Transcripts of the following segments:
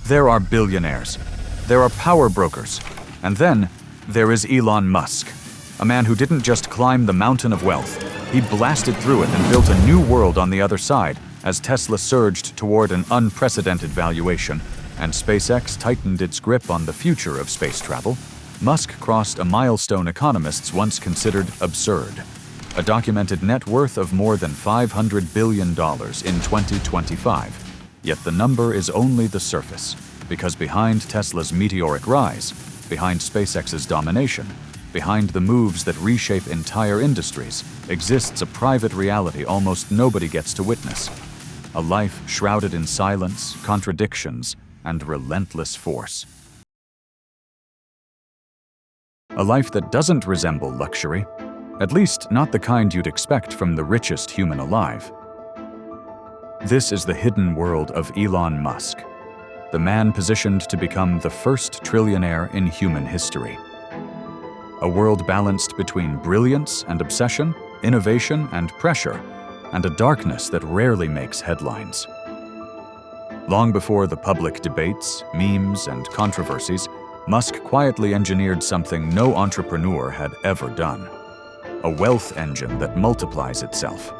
There are billionaires. There are power brokers. And then there is Elon Musk, a man who didn't just climb the mountain of wealth. He blasted through it and built a new world on the other side as Tesla surged toward an unprecedented valuation and SpaceX tightened its grip on the future of space travel. Musk crossed a milestone economists once considered absurd: a documented net worth of more than $500 billion in 2025. Yet the number is only the surface, because behind Tesla's meteoric rise, behind SpaceX's domination, behind the moves that reshape entire industries, exists a private reality almost nobody gets to witness. A life shrouded in silence, contradictions, and relentless force. A life that doesn't resemble luxury, at least not the kind you'd expect from the richest human alive. This is the hidden world of Elon Musk, the man positioned to become the first trillionaire in human history. A world balanced between brilliance and obsession, innovation and pressure, and a darkness that rarely makes headlines. Long before the public debates, memes, and controversies, Musk quietly engineered something no entrepreneur had ever done: a wealth engine that multiplies itself.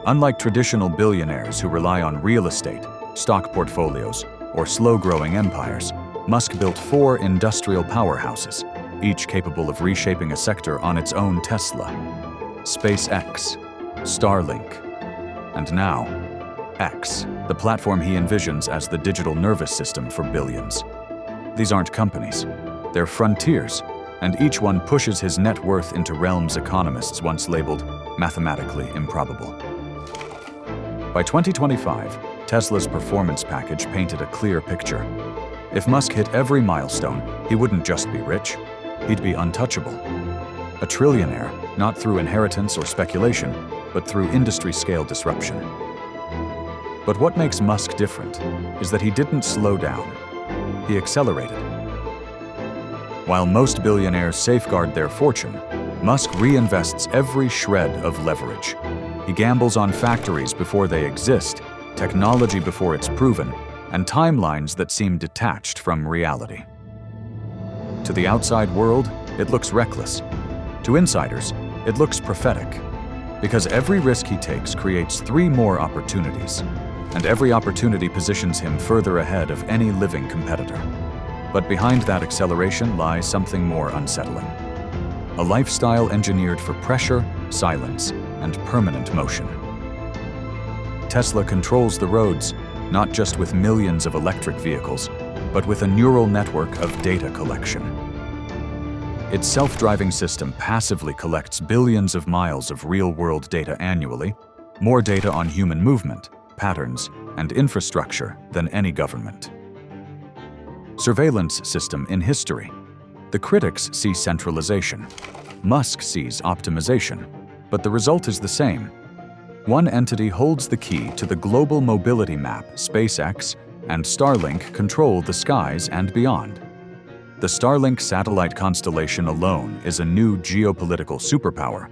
Unlike traditional billionaires who rely on real estate, stock portfolios, or slow-growing empires, Musk built 4 industrial powerhouses, each capable of reshaping a sector on its own Tesla: SpaceX, Starlink, and now, X, the platform he envisions as the digital nervous system for billions. These aren't companies, they're frontiers, and each one pushes his net worth into realms economists once labeled mathematically improbable. By 2025, Tesla's performance package painted a clear picture. If Musk hit every milestone, he wouldn't just be rich, he'd be untouchable. A trillionaire, not through inheritance or speculation, but through industry-scale disruption. But what makes Musk different is that he didn't slow down. He accelerated. While most billionaires safeguard their fortune, Musk reinvests every shred of leverage. He gambles on factories before they exist, technology before it's proven, and timelines that seem detached from reality. To the outside world, it looks reckless. To insiders, it looks prophetic. Because every risk he takes creates 3 more opportunities, and every opportunity positions him further ahead of any living competitor. But behind that acceleration lies something more unsettling: a lifestyle engineered for pressure, silence, and permanent motion. Tesla controls the roads, not just with millions of electric vehicles, but with a neural network of data collection. Its self-driving system passively collects billions of miles of real-world data annually, more data on human movement, patterns, and infrastructure than any government. Surveillance system in history. The critics see centralization. Musk sees optimization, but the result is the same. One entity holds the key to the global mobility map. SpaceX and Starlink control the skies and beyond. The Starlink satellite constellation alone is a new geopolitical superpower.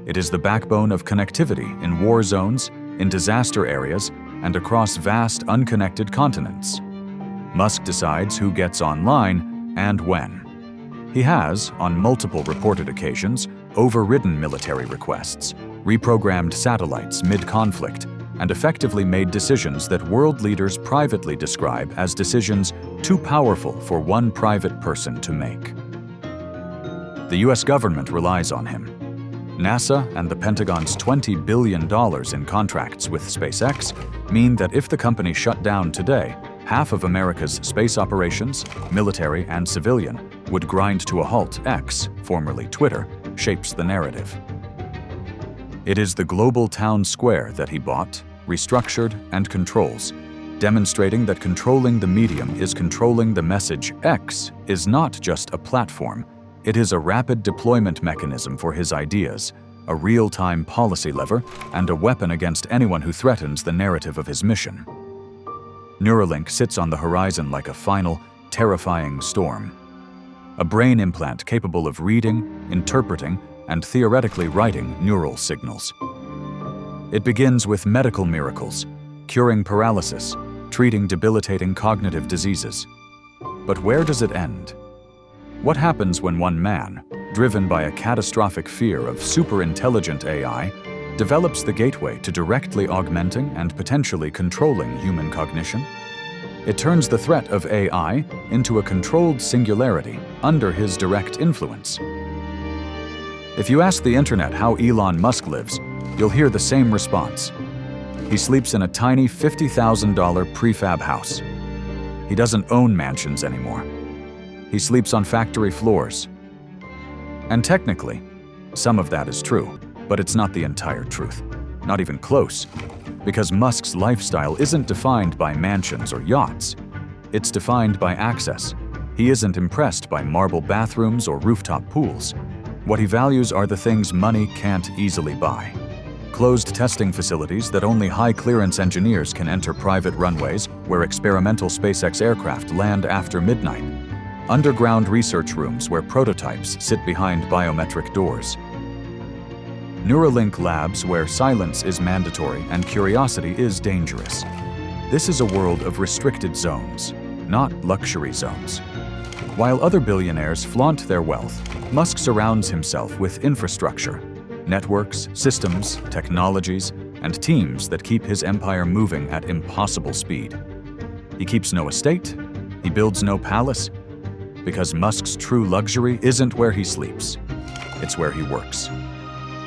It is the backbone of connectivity in war zones, in disaster areas, and across vast, unconnected continents. Musk decides who gets online and when. He has, on multiple reported occasions, overridden military requests, reprogrammed satellites mid-conflict, and effectively made decisions that world leaders privately describe as decisions too powerful for one private person to make. The US government relies on him. NASA and the Pentagon's $20 billion in contracts with SpaceX mean that if the company shut down today, half of America's space operations, military and civilian, would grind to a halt. X, formerly Twitter, shapes the narrative. It is the global town square that he bought, restructured, and controls, demonstrating that controlling the medium is controlling the message. X is not just a platform, it is a rapid deployment mechanism for his ideas, a real-time policy lever, and a weapon against anyone who threatens the narrative of his mission. Neuralink sits on the horizon like a final, terrifying storm. A brain implant capable of reading, interpreting, and theoretically writing neural signals. It begins with medical miracles, curing paralysis, treating debilitating cognitive diseases. But where does it end? What happens when one man, driven by a catastrophic fear of super-intelligent AI, develops the gateway to directly augmenting and potentially controlling human cognition? It turns the threat of AI into a controlled singularity under his direct influence. If you ask the internet how Elon Musk lives, you'll hear the same response. He sleeps in a tiny $50,000 prefab house. He doesn't own mansions anymore. He sleeps on factory floors. And technically, some of that is true, but it's not the entire truth. Not even close. Because Musk's lifestyle isn't defined by mansions or yachts. It's defined by access. He isn't impressed by marble bathrooms or rooftop pools. What he values are the things money can't easily buy. Closed testing facilities that only high-clearance engineers can enter, private runways where experimental SpaceX aircraft land after midnight, underground research rooms where prototypes sit behind biometric doors, Neuralink labs where silence is mandatory and curiosity is dangerous. This is a world of restricted zones, not luxury zones. While other billionaires flaunt their wealth, Musk surrounds himself with infrastructure, networks, systems, technologies, and teams that keep his empire moving at impossible speed. He keeps no estate, he builds no palace, because Musk's true luxury isn't where he sleeps, it's where he works.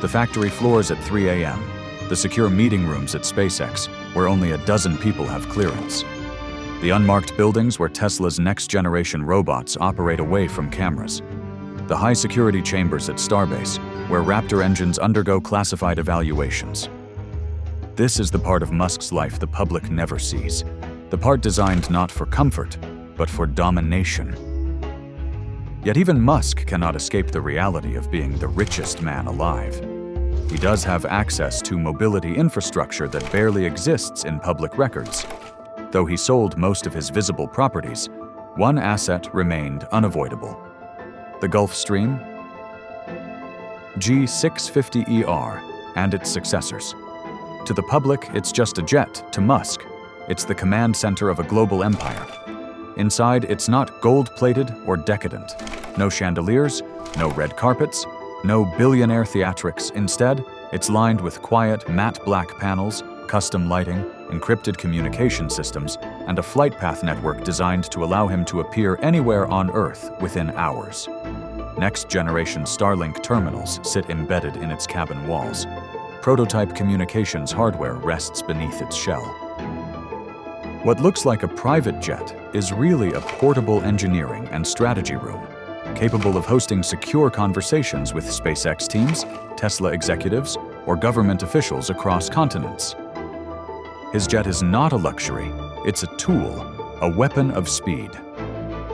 The factory floors at 3 a.m., the secure meeting rooms at SpaceX, where only a dozen people have clearance. The unmarked buildings where Tesla's next-generation robots operate away from cameras. The high-security chambers at Starbase, where Raptor engines undergo classified evaluations. This is the part of Musk's life the public never sees. The part designed not for comfort, but for domination. Yet even Musk cannot escape the reality of being the richest man alive. He does have access to mobility infrastructure that barely exists in public records. Though he sold most of his visible properties, one asset remained unavoidable. The Gulf Stream, G650ER, and its successors. To the public, it's just a jet. To Musk, it's the command center of a global empire. Inside, it's not gold-plated or decadent. No chandeliers, no red carpets, no billionaire theatrics. Instead, it's lined with quiet, matte black panels, custom lighting, encrypted communication systems, and a flight path network designed to allow him to appear anywhere on Earth within hours. Next-generation Starlink terminals sit embedded in its cabin walls. Prototype communications hardware rests beneath its shell. What looks like a private jet is really a portable engineering and strategy room, capable of hosting secure conversations with SpaceX teams, Tesla executives, or government officials across continents. His jet is not a luxury, it's a tool, a weapon of speed.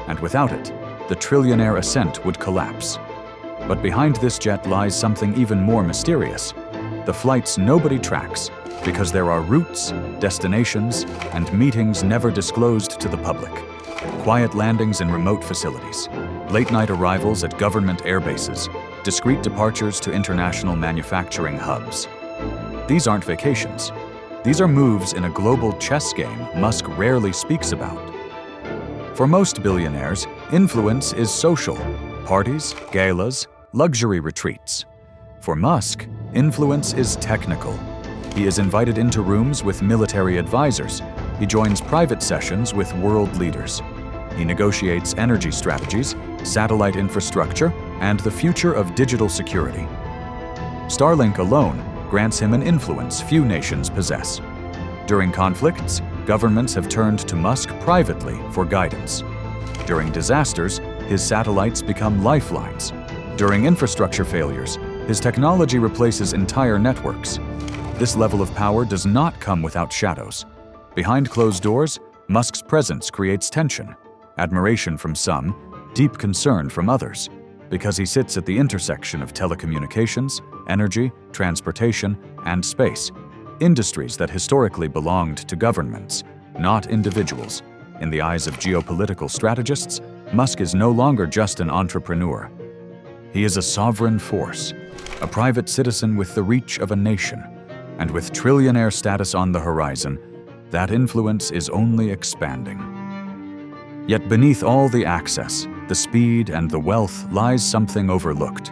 And without it, the Trillionaire ascent would collapse. But behind this jet lies something even more mysterious: the flights nobody tracks, because there are routes, destinations, and meetings never disclosed to the public. Quiet landings in remote facilities, late-night arrivals at government airbases, discreet departures to international manufacturing hubs. These aren't vacations. These are moves in a global chess game Musk rarely speaks about. For most billionaires, influence is social: parties, galas, luxury retreats. For Musk, influence is technical. He is invited into rooms with military advisors. He joins private sessions with world leaders. He negotiates energy strategies, satellite infrastructure, and the future of digital security. Starlink alone grants him an influence few nations possess. During conflicts, governments have turned to Musk privately for guidance. During disasters, his satellites become lifelines. During infrastructure failures, his technology replaces entire networks. This level of power does not come without shadows. Behind closed doors, Musk's presence creates tension, admiration from some, deep concern from others, because he sits at the intersection of telecommunications, energy, transportation, and space, industries that historically belonged to governments, not individuals. In the eyes of geopolitical strategists, Musk is no longer just an entrepreneur. He is a sovereign force, a private citizen with the reach of a nation. And with trillionaire status on the horizon, that influence is only expanding. Yet beneath all the access, the speed, and the wealth lies something overlooked.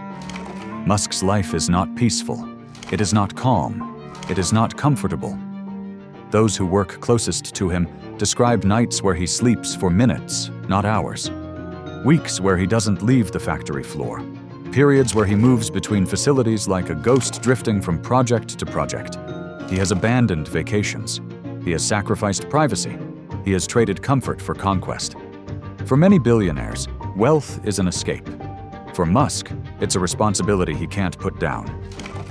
Musk's life is not peaceful. It is not calm. It is not comfortable. Those who work closest to him describe nights where he sleeps for minutes, not hours. Weeks where he doesn't leave the factory floor. Periods where he moves between facilities like a ghost drifting from project to project. He has abandoned vacations. He has sacrificed privacy. He has traded comfort for conquest. For many billionaires, wealth is an escape. For Musk, it's a responsibility he can't put down.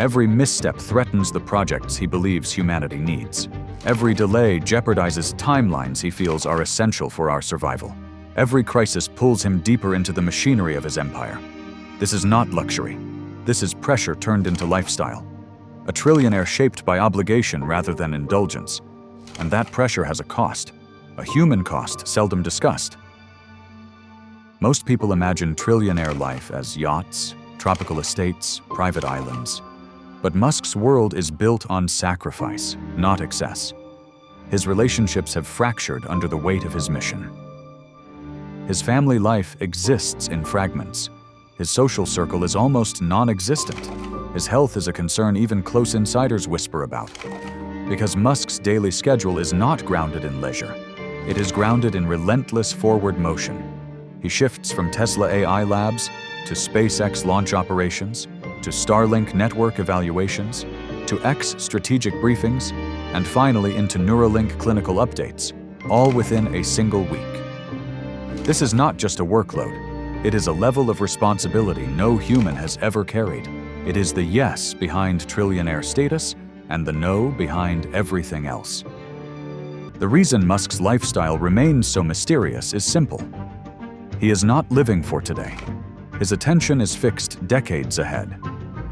Every misstep threatens the projects he believes humanity needs. Every delay jeopardizes timelines he feels are essential for our survival. Every crisis pulls him deeper into the machinery of his empire. This is not luxury. This is pressure turned into lifestyle. A trillionaire shaped by obligation rather than indulgence. And that pressure has a cost. A human cost seldom discussed. Most people imagine trillionaire life as yachts, tropical estates, private islands. But Musk's world is built on sacrifice, not excess. His relationships have fractured under the weight of his mission. His family life exists in fragments. His social circle is almost non-existent. His health is a concern even close insiders whisper about. Because Musk's daily schedule is not grounded in leisure. It is grounded in relentless forward motion. He shifts from Tesla AI labs to SpaceX launch operations, to Starlink network evaluations, to X strategic briefings, and finally into Neuralink clinical updates, all within a single week. This is not just a workload. It is a level of responsibility no human has ever carried. It is the yes behind trillionaire status and the no behind everything else. The reason Musk's lifestyle remains so mysterious is simple. He is not living for today. His attention is fixed decades ahead.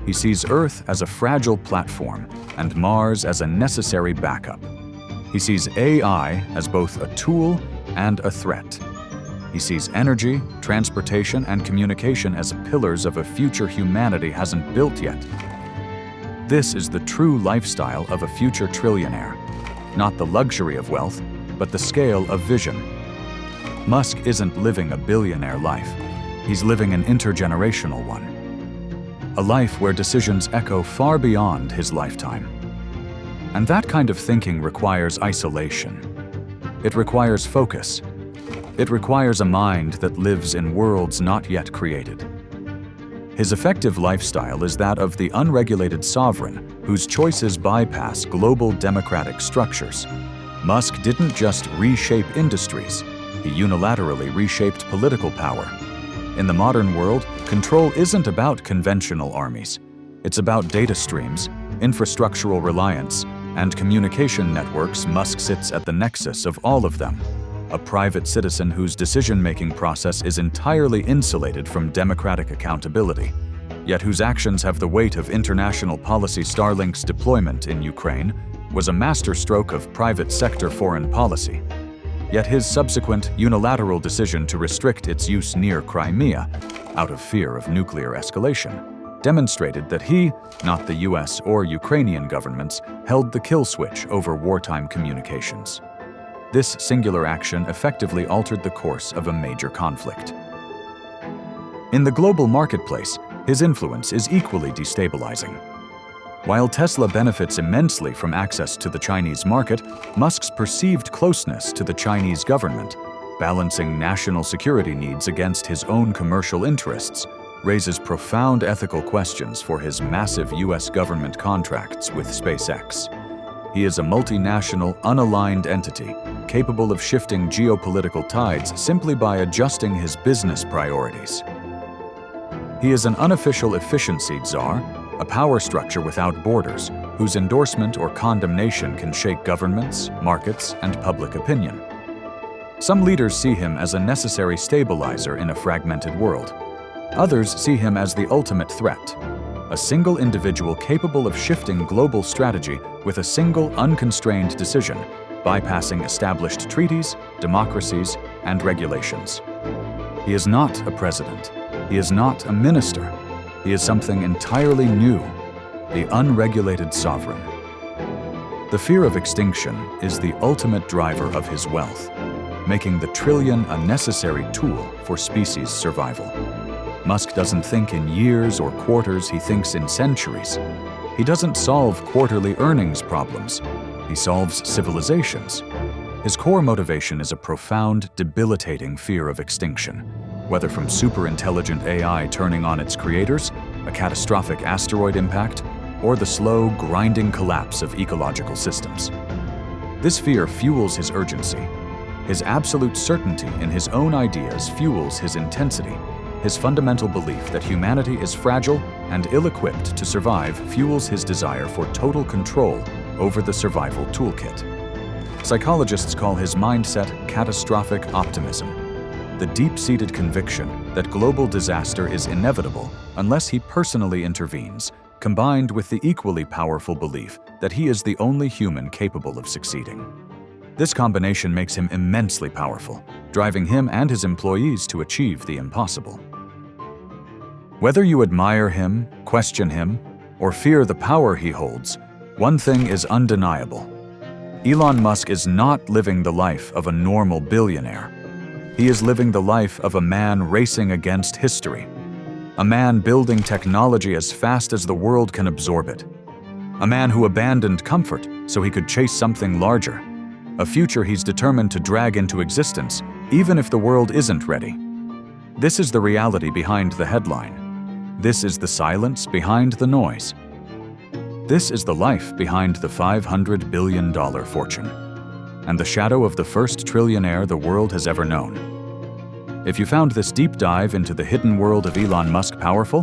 He sees Earth as a fragile platform and Mars as a necessary backup. He sees AI as both a tool and a threat. He sees energy, transportation, and communication as pillars of a future humanity hasn't built yet. This is the true lifestyle of a future trillionaire. Not the luxury of wealth, but the scale of vision. Musk isn't living a billionaire life. He's living an intergenerational one. A life where decisions echo far beyond his lifetime. And that kind of thinking requires isolation. It requires focus. It requires a mind that lives in worlds not yet created. His effective lifestyle is that of the unregulated sovereign whose choices bypass global democratic structures. Musk didn't just reshape industries. He unilaterally reshaped political power. In the modern world, control isn't about conventional armies. It's about data streams, infrastructural reliance, and communication networks. Musk sits at the nexus of all of them. A private citizen whose decision-making process is entirely insulated from democratic accountability, yet whose actions have the weight of international policy. Starlink's deployment in Ukraine was a masterstroke of private sector foreign policy. Yet his subsequent unilateral decision to restrict its use near Crimea, out of fear of nuclear escalation, demonstrated that he, not the US or Ukrainian governments, held the kill switch over wartime communications. This singular action effectively altered the course of a major conflict. In the global marketplace, his influence is equally destabilizing. While Tesla benefits immensely from access to the Chinese market, Musk's perceived closeness to the Chinese government, balancing national security needs against his own commercial interests, raises profound ethical questions for his massive US government contracts with SpaceX. He is a multinational, unaligned entity, capable of shifting geopolitical tides simply by adjusting his business priorities. He is an unofficial efficiency czar, a power structure without borders, whose endorsement or condemnation can shake governments, markets, and public opinion. Some leaders see him as a necessary stabilizer in a fragmented world. Others see him as the ultimate threat, a single individual capable of shifting global strategy with a single unconstrained decision, bypassing established treaties, democracies, and regulations. He is not a president. He is not a minister. He is something entirely new, the unregulated sovereign. The fear of extinction is the ultimate driver of his wealth, making the trillion a necessary tool for species survival. Musk doesn't think in years or quarters, he thinks in centuries. He doesn't solve quarterly earnings problems, he solves civilizations. His core motivation is a profound, debilitating fear of extinction, whether from superintelligent AI turning on its creators, a catastrophic asteroid impact, or the slow, grinding collapse of ecological systems. This fear fuels his urgency. His absolute certainty in his own ideas fuels his intensity. His fundamental belief that humanity is fragile and ill-equipped to survive fuels his desire for total control over the survival toolkit. Psychologists call his mindset catastrophic optimism, the deep-seated conviction that global disaster is inevitable unless he personally intervenes, combined with the equally powerful belief that he is the only human capable of succeeding. This combination makes him immensely powerful, driving him and his employees to achieve the impossible. Whether you admire him, question him, or fear the power he holds, one thing is undeniable. Elon Musk is not living the life of a normal billionaire. He is living the life of a man racing against history, a man building technology as fast as the world can absorb it, a man who abandoned comfort so he could chase something larger, a future he's determined to drag into existence, even if the world isn't ready. This is the reality behind the headline. This is the silence behind the noise. This is the life behind the $500 billion fortune, and the shadow of the first trillionaire the world has ever known. If you found this deep dive into the hidden world of Elon Musk powerful,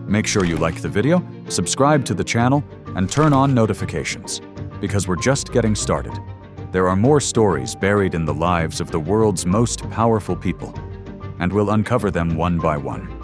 make sure you like the video, subscribe to the channel, and turn on notifications, because we're just getting started. There are more stories buried in the lives of the world's most powerful people, and we'll uncover them one by one.